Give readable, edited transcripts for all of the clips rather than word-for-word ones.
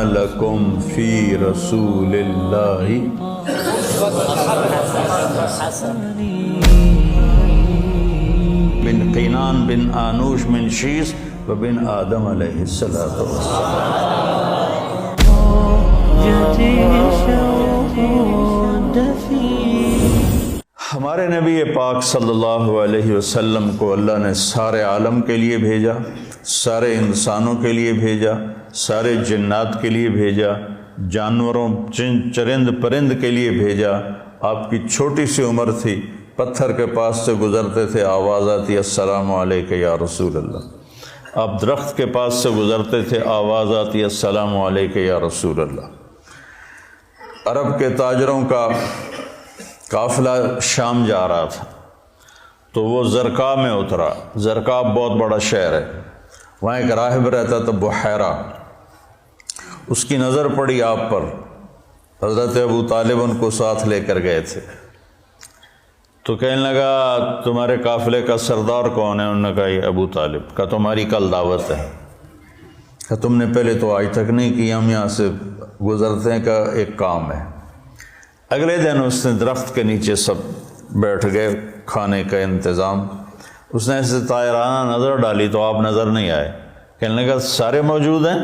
لکم فی رسول اللہ بن قینان بن آنوش من شیس و بن آدم علیہ السلام. ہمارے نبی پاک صلی اللہ علیہ وسلم کو اللہ نے سارے عالم کے لیے بھیجا، سارے انسانوں کے لیے بھیجا، سارے جنات کے لیے بھیجا، جانوروں چرند پرند کے لیے بھیجا. آپ کی چھوٹی سی عمر تھی، پتھر کے پاس سے گزرتے تھے، آواز آتی السلام علیکہ یا رسول اللہ. آپ درخت کے پاس سے گزرتے تھے، آواز آتی السلام علیکہ یا رسول اللہ. عرب کے تاجروں کا قافلہ شام جا رہا تھا تو وہ زرقا میں اترا. زرقا بہت بڑا شہر ہے، وہاں ایک راہب رہتا تھا بحیرہ. اس کی نظر پڑی آپ پر. حضرت ابو طالب ان کو ساتھ لے کر گئے تھے تو کہنے لگا تمہارے قافلے کا سردار کون ہے؟ انہوں نے کہا یہ ابو طالب. کہا تمہاری کل دعوت ہے. کہا تم نے پہلے تو آج تک نہیں کی، ہم یہاں سے گزرتے ہیں، کا ایک کام ہے. اگلے دن اس نے درخت کے نیچے سب بیٹھ گئے، کھانے کا انتظام. اس نے ایسے طائرانہ نظر ڈالی تو آپ نظر نہیں آئے. کہنے لگا سارے موجود ہیں؟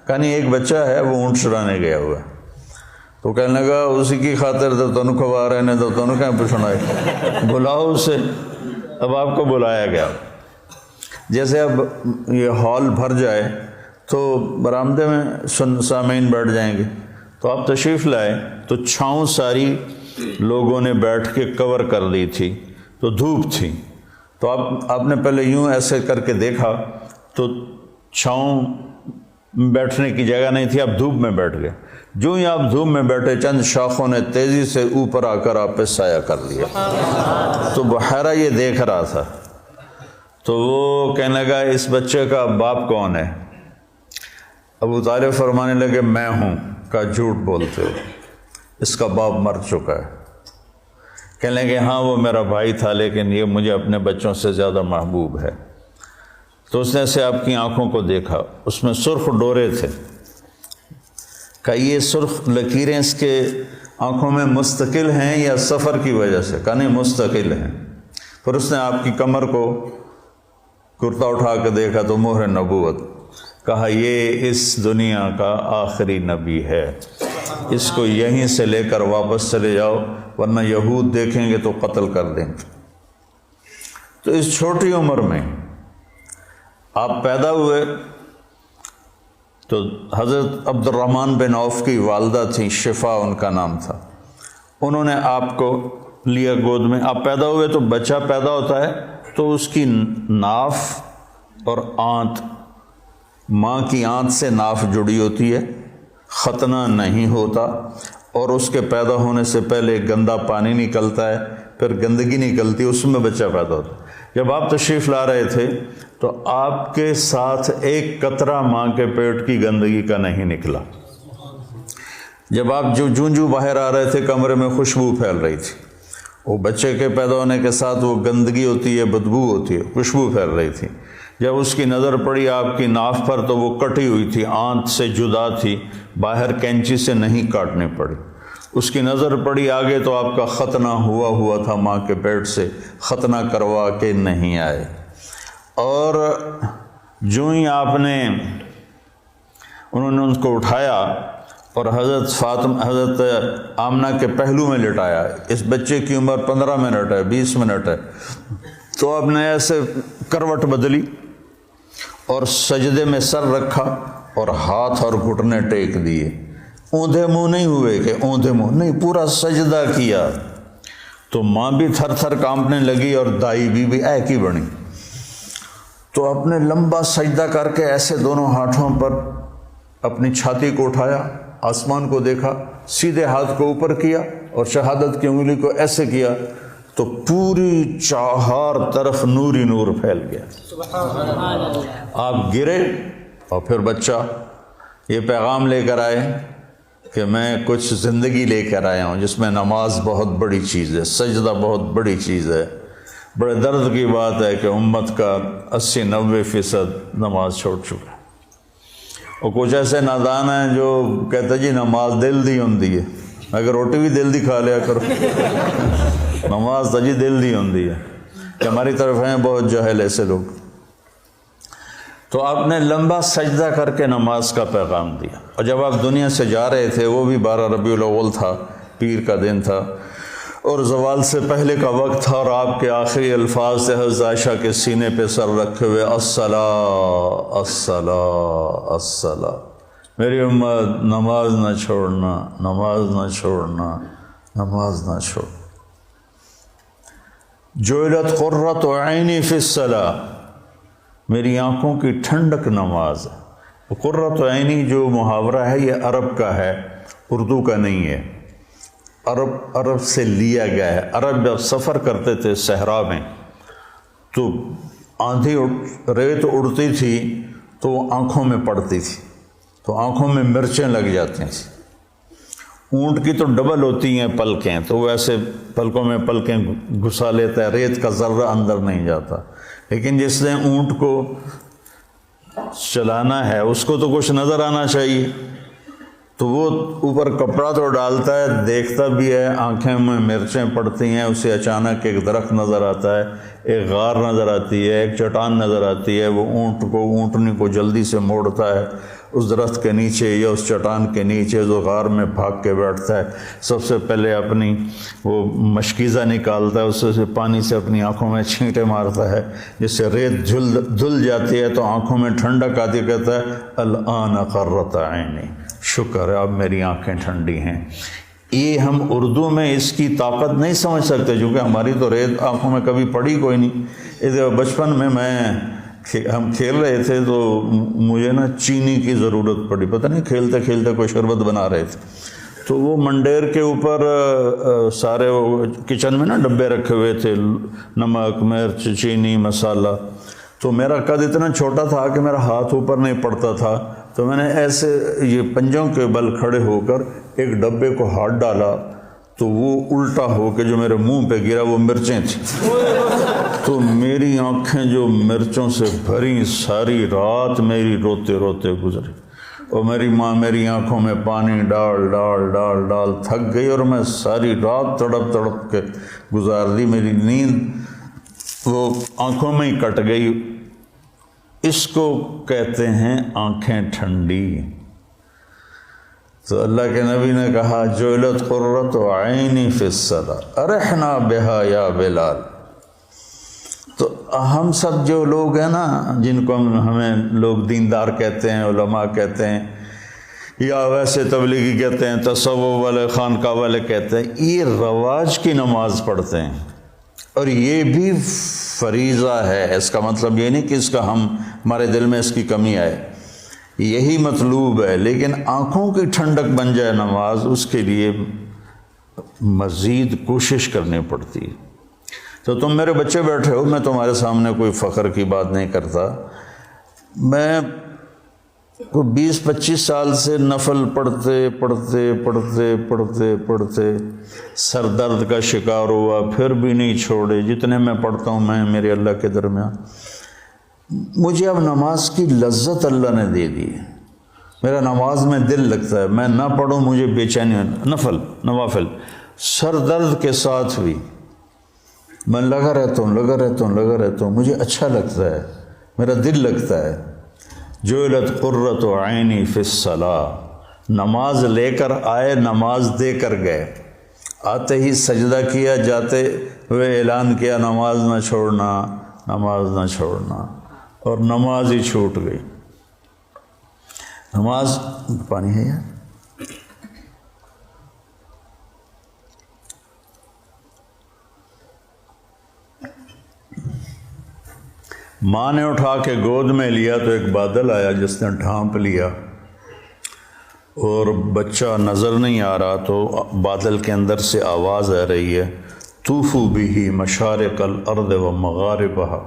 کہا نہیں، ایک بچہ ہے وہ اونٹ چرانے گیا ہوا ہے. تو کہنے لگا اسی کی خاطر تو تنو کھوا رہے ہیں، تو تنو کہیں پوچھنا ہے، بلاؤ اسے. اب آپ کو بلایا گیا. جیسے اب یہ ہال بھر جائے تو برآمدے میں سامعین بیٹھ جائیں گے، تو آپ تشریف لائے تو چھاؤں ساری لوگوں نے بیٹھ کے کور کر لی تھی، تو دھوپ تھی. تو آپ نے پہلے یوں ایسے کر کے دیکھا تو چھاؤں بیٹھنے کی جگہ نہیں تھی، آپ دھوپ میں بیٹھ گئے. جو ہی آپ دھوپ میں بیٹھے چند شاخوں نے تیزی سے اوپر آ کر آپ پہ سایہ کر لیا. تو بحیرہ یہ دیکھ رہا تھا. تو وہ کہنے لگا اس بچے کا باپ کون ہے؟ ابو طالب فرمانے لگے میں ہوں. کہا جھوٹ بولتے ہو، اس کا باپ مر چکا ہے. کہنے لگے ہاں وہ میرا بھائی تھا لیکن یہ مجھے اپنے بچوں سے زیادہ محبوب ہے. تو اس نے سے آپ کی آنکھوں کو دیکھا، اس میں سرخ ڈورے تھے. کہ یہ سرخ لکیریں اس کے آنکھوں میں مستقل ہیں یا سفر کی وجہ سے؟ کہا نہیں مستقل ہیں. پھر اس نے آپ کی کمر کو کرتا اٹھا کے دیکھا تو مہر نبوت. کہا یہ اس دنیا کا آخری نبی ہے، اس کو یہیں سے لے کر واپس چلے جاؤ ورنہ یہود دیکھیں گے تو قتل کر دیں گے. تو اس چھوٹی عمر میں آپ پیدا ہوئے تو حضرت عبد الرحمن بن عوف کی والدہ تھیں، شفا ان کا نام تھا. انہوں نے آپ کو لیا گود میں. آپ پیدا ہوئے تو بچہ پیدا ہوتا ہے تو اس کی ناف اور آنت، ماں کی آنت سے ناف جڑی ہوتی ہے، ختنہ نہیں ہوتا، اور اس کے پیدا ہونے سے پہلے گندا پانی نکلتا ہے، پھر گندگی نکلتی ہے، اس میں بچہ پیدا ہوتا ہے. جب آپ تشریف لا رہے تھے تو آپ کے ساتھ ایک قطرہ ماں کے پیٹ کی گندگی کا نہیں نکلا. جب آپ جو باہر آ رہے تھے کمرے میں خوشبو پھیل رہی تھی. وہ بچے کے پیدا ہونے کے ساتھ وہ گندگی ہوتی ہے، بدبو ہوتی ہے، خوشبو پھیل رہی تھی. جب اس کی نظر پڑی آپ کی ناف پر تو وہ کٹی ہوئی تھی، آنت سے جدا تھی، باہر کینچی سے نہیں کاٹنی پڑی. اس کی نظر پڑی آگے تو آپ کا ختنہ ہوا تھا ماں کے پیٹ سے، ختنہ کروا کے نہیں آئے. اور جو ہی آپ نے انہوں نے ان کو اٹھایا اور حضرت آمنہ کے پہلو میں لٹایا. اس بچے کی عمر 15 منٹ ہے، 20 منٹ ہے. تو آپ نے ایسے کروٹ بدلی اور سجدے میں سر رکھا اور ہاتھ اور گھٹنے ٹیک دیے. اوندھے منہ نہیں ہوئے کہ اوندھے منہ نہیں، پورا سجدہ کیا. تو ماں بھی تھر تھر کانپنے لگی اور دائی بھی ایک ہی بنی. تو آپ نے لمبا سجدہ کر کے ایسے دونوں ہاتھوں پر اپنی چھاتی کو اٹھایا، آسمان کو دیکھا، سیدھے ہاتھ کو اوپر کیا اور شہادت کی انگلی کو ایسے کیا تو پوری چار طرف نور ہی نور پھیل گیا. آپ گرے اور پھر بچہ یہ پیغام لے کر آئے کہ میں کچھ زندگی لے کر آیا ہوں جس میں نماز بہت بڑی چیز ہے، سجدہ بہت بڑی چیز ہے. بڑے درد کی بات ہے کہ امت کا 80-90% نماز چھوڑ چکا ہے. اور کچھ ایسے نادان ہیں جو کہتے جی نماز دل دی ہوندی ہے، اگر روٹی بھی دل دی کھا لیا کرو، نماز تو جی دل دی ہوندی ہے، کہ ہماری طرف ہیں بہت جاہل ایسے لوگ۔ تو آپ نے لمبا سجدہ کر کے نماز کا پیغام دیا، اور جب آپ دنیا سے جا رہے تھے وہ بھی 12 ربیع الاول تھا، پیر کا دن تھا، اور زوال سے پہلے کا وقت تھا، اور آپ کے آخری الفاظ تھے حضرت عائشہ کے سینے پہ سر رکھے ہوئے، الصلاۃ الصلاۃ الصلاۃ، میری امت نماز نہ چھوڑنا، نماز نہ چھوڑنا، نماز نہ چھوڑ۔ جعلت قرۃ عینی فی الصلاۃ، میری آنکھوں کی ٹھنڈک نماز ہے۔ قرۃ عینی جو محاورہ ہے یہ عرب کا ہے، اردو کا نہیں ہے، عرب سے لیا گیا ہے۔ عرب جب سفر کرتے تھے صحرا میں تو آندھی ریت اڑتی تھی تو وہ آنکھوں میں پڑتی تھی، تو آنکھوں میں مرچیں لگ جاتی تھیں۔ اونٹ کی تو ڈبل ہوتی ہیں پلکیں، تو وہ ایسے پلکوں میں پلکیں گھسا لیتا ہے، ریت کا ذرہ اندر نہیں جاتا، لیکن جس نے اونٹ کو چلانا ہے اس کو تو کچھ نظر آنا چاہیے، تو وہ اوپر کپڑا تو ڈالتا ہے، دیکھتا بھی ہے، آنکھیں میں مرچیں پڑتی ہیں، اسے اچانک ایک درخت نظر آتا ہے، ایک غار نظر آتی ہے، ایک چٹان نظر آتی ہے، وہ اونٹنی کو جلدی سے موڑتا ہے اس درخت کے نیچے یا اس چٹان کے نیچے، جو غار میں بھاگ کے بیٹھتا ہے، سب سے پہلے اپنی وہ مشکیزہ نکالتا ہے، اس سے پانی سے اپنی آنکھوں میں چھینٹے مارتا ہے، جس سے ریت دھل جاتی ہے تو آنکھوں میں ٹھنڈک آتی ہے، کہتا ہے الآن قرۃ عینی، شکر ہے اب میری آنکھیں ٹھنڈی ہیں۔ یہ ہم اردو میں اس کی طاقت نہیں سمجھ سکتے، چونکہ ہماری تو ریت آنکھوں میں کبھی پڑی کوئی نہیں۔ ادھر بچپن میں ہم کھیل رہے تھے تو مجھے نا چینی کی ضرورت پڑی، پتہ نہیں کھیلتے کھیلتے کوئی شربت بنا رہے تھے، تو وہ منڈیر کے اوپر سارے کچن میں نا ڈبے رکھے ہوئے تھے، نمک، مرچ، چینی، مسالہ، تو میرا قد اتنا چھوٹا تھا کہ میرا ہاتھ اوپر نہیں پڑتا تھا، تو میں نے ایسے یہ پنجوں کے بل کھڑے ہو کر ایک ڈبے کو ہاتھ ڈالا تو وہ الٹا ہو کے جو میرے منہ پہ گرا وہ مرچیں تھیں، تو میری آنکھیں جو مرچوں سے بھری، ساری رات میری روتے روتے گزری، اور میری ماں میری آنکھوں میں پانی ڈال ڈال ڈال ڈال تھک گئی، اور میں ساری رات تڑپ تڑپ کے گزار دی، میری نیند وہ آنکھوں میں ہی کٹ گئی۔ اس کو کہتے ہیں آنکھیں ٹھنڈی۔ تو اللہ کے نبی نے کہا جعلت قرۃ عینی فی الصلاۃ ارحنا بہا یا بلال۔ تو ہم سب جو لوگ ہیں نا، جن کو ہمیں لوگ دیندار کہتے ہیں، علماء کہتے ہیں، یا ویسے تبلیغی کہتے ہیں، تصوف والے، خانقاہ والے کہتے ہیں، یہ رواج کی نماز پڑھتے ہیں، اور یہ بھی فریضہ ہے۔ اس کا مطلب یہ نہیں کہ اس کا ہمارے دل میں اس کی کمی آئے، یہی مطلوب ہے، لیکن آنکھوں کی ٹھنڈک بن جائے نماز، اس کے لیے مزید کوشش کرنی پڑتی ہے۔ تو تم میرے بچے بیٹھے ہو، میں تمہارے سامنے کوئی فخر کی بات نہیں کرتا، میں 20-25 سال سے نفل پڑھتے پڑھتے پڑھتے پڑھتے پڑھتے سر درد کا شکار ہوا، پھر بھی نہیں چھوڑے، جتنے میں پڑھتا ہوں میں میرے اللہ کے درمیان، مجھے اب نماز کی لذت اللہ نے دے دی ہے، میرا نماز میں دل لگتا ہے، میں نہ پڑھوں مجھے بے چینی، نوافل سر درد کے ساتھ بھی میں لگا رہتا ہوں، مجھے اچھا لگتا ہے، میرا دل لگتا ہے۔ جعلت قرۃ عینی فی الصلاۃ، نماز لے کر آئے، نماز دے کر گئے، آتے ہی سجدہ کیا، جاتے ہوئے اعلان کیا نماز نہ چھوڑنا، نماز نہ چھوڑنا، اور نماز ہی چھوٹ گئی۔ نماز پانی ہے یار، ماں نے اٹھا کے گود میں لیا تو ایک بادل آیا جس نے ڈھانپ لیا، اور بچہ نظر نہیں آ رہا، تو بادل کے اندر سے آواز آ رہی ہے طوفوا بہ مشارق الارض ومغاربہا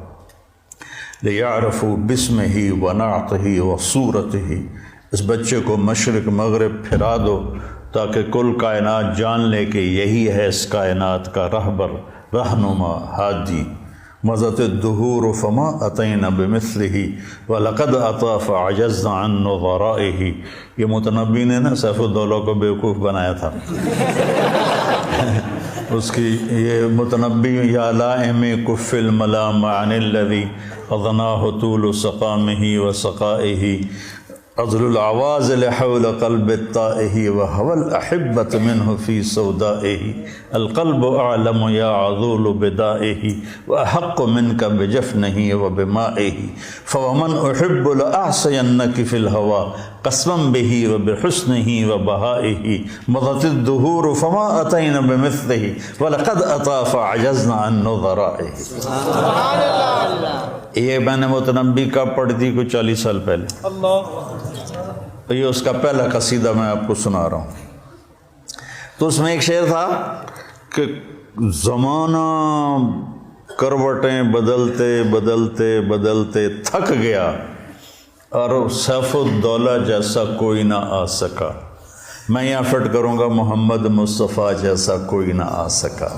لیعرفوا باسمہ ونعتہ وصورتہ، اس بچے کو مشرق مغرب پھرا دو تاکہ کل کائنات جان لے کہ یہی ہے اس کائنات کا رہبر، رہنما، ہادی، مضت الدہور فما اتینا بمثلہ ولقد اطا فعجزنا عن نظرائہ. یہ متنبی نے نا سیف الدولہ کو بیوقوف بنایا تھا. اس کی یہ متنبی یا لائم کف الملام عن الذی اضناہ طول سقامہ وسقائہ عذل العواز لحول قلب الطائه وهوى الأحبة منه في سودائه القلب أعلم يا عذول بدائه وأحق منك بجفنه وبمائه فومن أحب لأعصينك في الهوى قسما به وبحسنه وبهائه مضت الدهور فما أتينا بمثله ولقد أطى فعجزنا عن نظرائه. یہ میں نے متنبی کا پڑھ دی کوئی 40 سال پہلے. یہ اس کا پہلا قصیدہ میں آپ کو سنا رہا ہوں. تو اس میں ایک شعر تھا کہ زمانہ کروٹیں بدلتے بدلتے بدلتے تھک گیا اور سیف الدولہ جیسا کوئی نہ آ سکا. میں یہاں فٹ کروں گا محمد مصطفیٰ جیسا کوئی نہ آ سکا.